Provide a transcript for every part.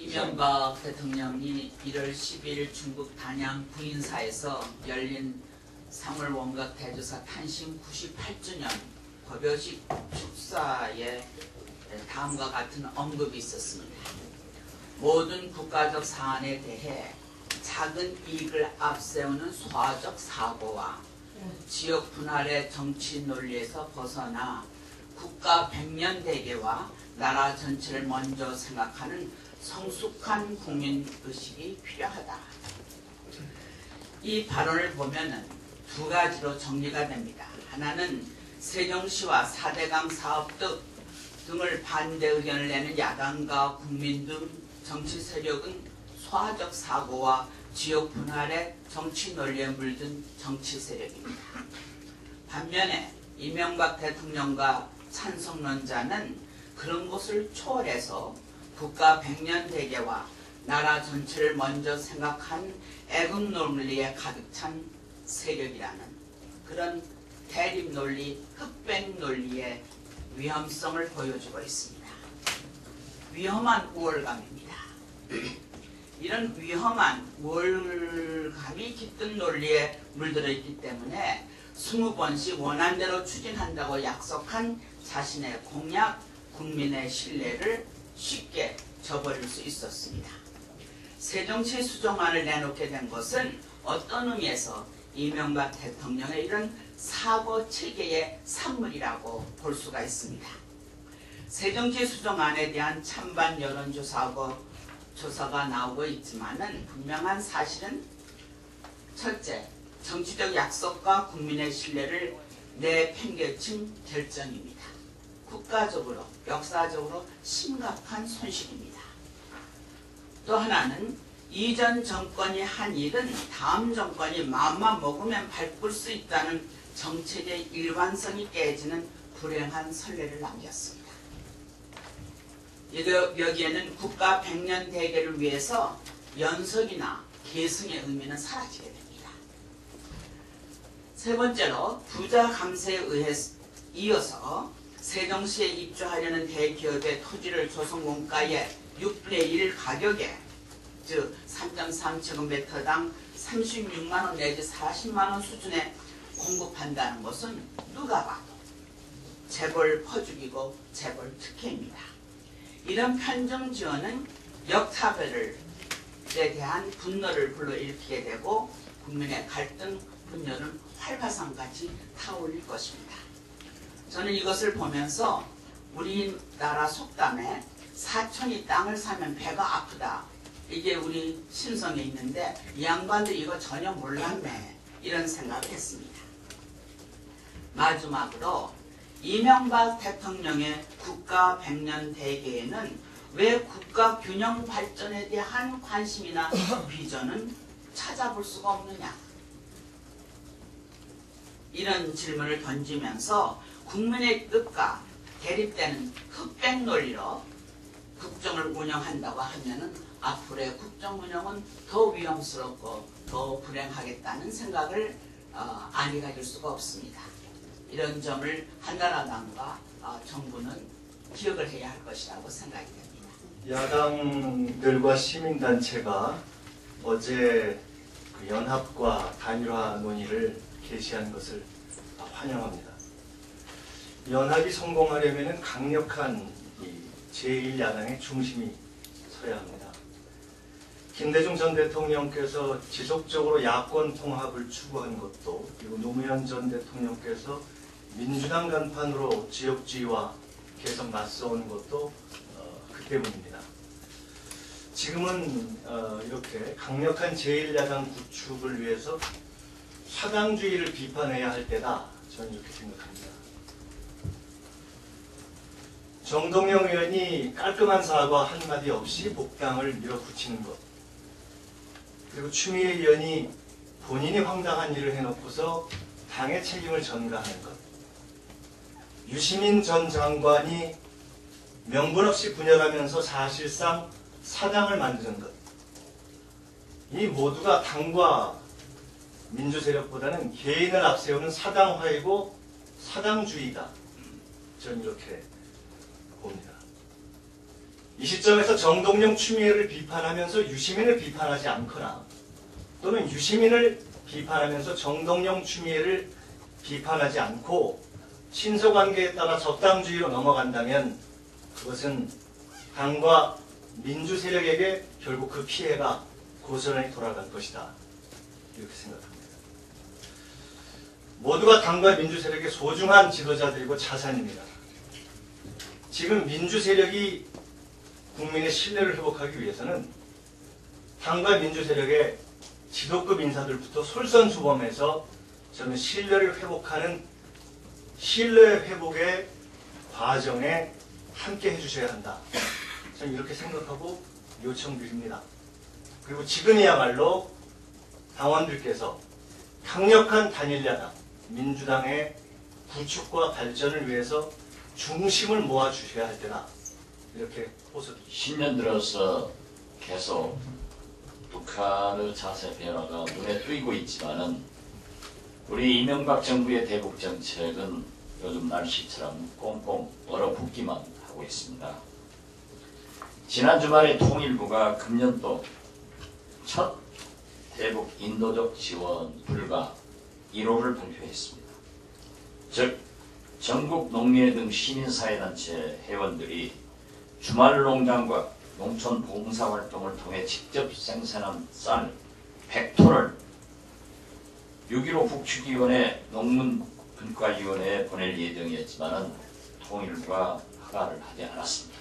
이명박 대통령이 1월 10일 중국 단양 부인사에서 열린 3월 원각 대조사 탄신 98주년 법요식 축사에 다음과 같은 언급이 있었습니다. 모든 국가적 사안에 대해 작은 이익을 앞세우는 소화적 사고와 지역 분할의 정치 논리에서 벗어나 국가 백년대계와 나라 전체를 먼저 생각하는 성숙한 국민의식이 필요하다. 이 발언을 보면은 두 가지로 정리가 됩니다. 하나는 세종시와 4대강 사업 등을 반대 의견을 내는 야당과 국민 등 정치 세력은 소화적 사고와 지역 분할의 정치 논리에 물든 정치 세력입니다. 반면에 이명박 대통령과 찬성론자는 그런 것을 초월해서 국가 백년대계와 나라 전체를 먼저 생각한 애국 논리에 가득 찬 세력이라는 그런 대립 논리, 흑백 논리의 위험성을 보여주고 있습니다. 위험한 우월감입니다. 이런 위험한 우월감이 깃든 논리에 물들어 있기 때문에 20번씩 원한대로 추진한다고 약속한 자신의 공약, 국민의 신뢰를 쉽게 저버릴 수 있었습니다. 세종시 수정안을 내놓게 된 것은 어떤 의미에서 이명박 대통령의 이런 사고 체계의 산물이라고 볼 수가 있습니다. 세종시 수정안에 대한 찬반 여론조사가 나오고 있지만은 분명한 사실은 첫째, 정치적 약속과 국민의 신뢰를 내팽개친 결정입니다. 국가적으로, 역사적으로 심각한 손실입니다. 또 하나는 이전 정권이 한 일은 다음 정권이 마음만 먹으면 바꿀 수 있다는 정책의 일관성이 깨지는 불행한 선례를 남겼습니다. 여기에는 국가 백년 대계를 위해서 연석이나 계승의 의미는 사라지게 됩니다. 세 번째로 부자 감세에 이어서 세종시에 입주하려는 대기업의 토지를 조선공가의 6분의 1 가격에 즉 3.3제곱미터당 36만원 내지 40만원 수준에 공급한다는 것은 누가 봐도 재벌 퍼주기고 재벌 특혜입니다. 이런 편정 지원은 역차별에 대한 분노를 불러일으키게 되고 국민의 갈등, 분열은 활화산까지 타올릴 것입니다. 저는 이것을 보면서 우리나라 속담에 사촌이 땅을 사면 배가 아프다. 이게 우리 신성에 있는데 이 양반들 이거 전혀 몰랐네. 이런 생각을 했습니다. 마지막으로 이명박 대통령의 국가 백년 대계에는 왜 국가 균형 발전에 대한 관심이나 비전은 찾아볼 수가 없느냐. 이런 질문을 던지면서 국민의 뜻과 대립되는 흑백 논리로 국정을 운영한다고 하면은 앞으로의 국정 운영은 더 위험스럽고 더 불행하겠다는 생각을 안 가질 수가 없습니다. 이런 점을 한나라당과 정부는 기억을 해야 할 것이라고 생각이 됩니다. 야당들과 시민단체가 어제 그 연합과 단일화 논의를 개시한 것을 환영합니다. 연합이 성공하려면 강력한 제1야당의 중심이 서야 합니다. 김대중 전 대통령께서 지속적으로 야권 통합을 추구한 것도 그리고 노무현 전 대통령께서 민주당 간판으로 지역주의와 계속 맞서온 것도 그 때문입니다. 지금은 이렇게 강력한 제1야당 구축을 위해서 사당주의를 비판해야 할 때다. 저는 이렇게 생각합니다. 정동영 의원이 깔끔한 사과 한마디 없이 복당을 밀어붙이는 것, 그리고 추미애 의원이 본인이 황당한 일을 해놓고서 당의 책임을 전가하는 것, 유시민 전 장관이 명분 없이 분열하면서 사실상 사당을 만드는 것, 이 모두가 당과 민주세력보다는 개인을 앞세우는 사당화이고 사당주의다. 저는 이렇게 봅니다. 이 시점에서 정동영 추미애를 비판하면서 유시민을 비판하지 않거나 또는 유시민을 비판하면서 정동영 추미애를 비판하지 않고 친서관계에 따라 적당주의로 넘어간다면 그것은 당과 민주 세력에게 결국 그 피해가 고스란히 돌아갈 것이다. 이렇게 생각합니다. 모두가 당과 민주 세력의 소중한 지도자들이고 자산입니다. 지금 민주 세력이 국민의 신뢰를 회복하기 위해서는 당과 민주 세력의 지도급 인사들부터 솔선수범해서 저는 신뢰를 회복하는 신뢰 회복의 과정에 함께 해주셔야 한다. 저는 이렇게 생각하고 요청드립니다. 그리고 지금이야말로 당원들께서 강력한 단일야당, 민주당의 구축과 발전을 위해서 중심을 모아주셔야 할 때다. 이렇게 호소드립니다. 10년 들어서 계속 북한의 자세 변화가 눈에 띄고 있지만은 우리 이명박 정부의 대북 정책은 요즘 날씨처럼 꽁꽁 얼어붙기만 하고 있습니다. 지난 주말에 통일부가 금년도 첫 대북 인도적 지원 불가 1호를 발표했습니다. 즉 전국 농민회 등 시민사회단체 회원들이 주말 농장과 농촌 봉사활동을 통해 직접 생산한 쌀 100톤을 6.15 북측위원회 농문분과위원회에 보낼 예정이었지만 통일부가 허가를 하지 않았습니다.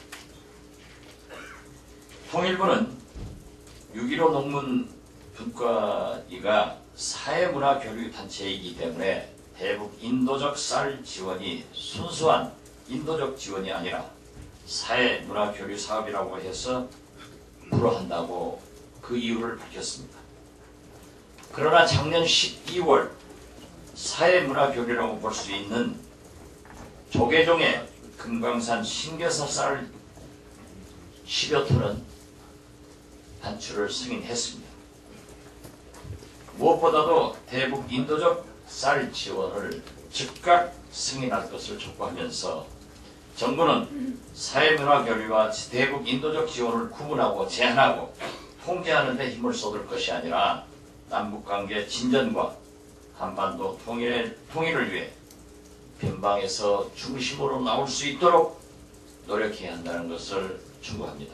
통일부는 6.15 농문분과위가 사회문화교류단체이기 때문에 대북 인도적 쌀 지원이 순수한 인도적 지원이 아니라 사회문화교류 사업이라고 해서 불허한다고 그 이유를 밝혔습니다. 그러나 작년 12월 사회문화교류라고 볼 수 있는 조계종의 금강산 신겨사 쌀 10여 톤은 반출을 승인했습니다. 무엇보다도 대북 인도적 쌀 지원을 즉각 승인할 것을 촉구하면서 정부는 사회문화교류와 대북 인도적 지원을 구분하고 제한하고 통제하는 데 힘을 쏟을 것이 아니라 남북관계 진전과 한반도 통일을 위해 변방에서 중심으로 나올 수 있도록 노력해야 한다는 것을 충고합니다.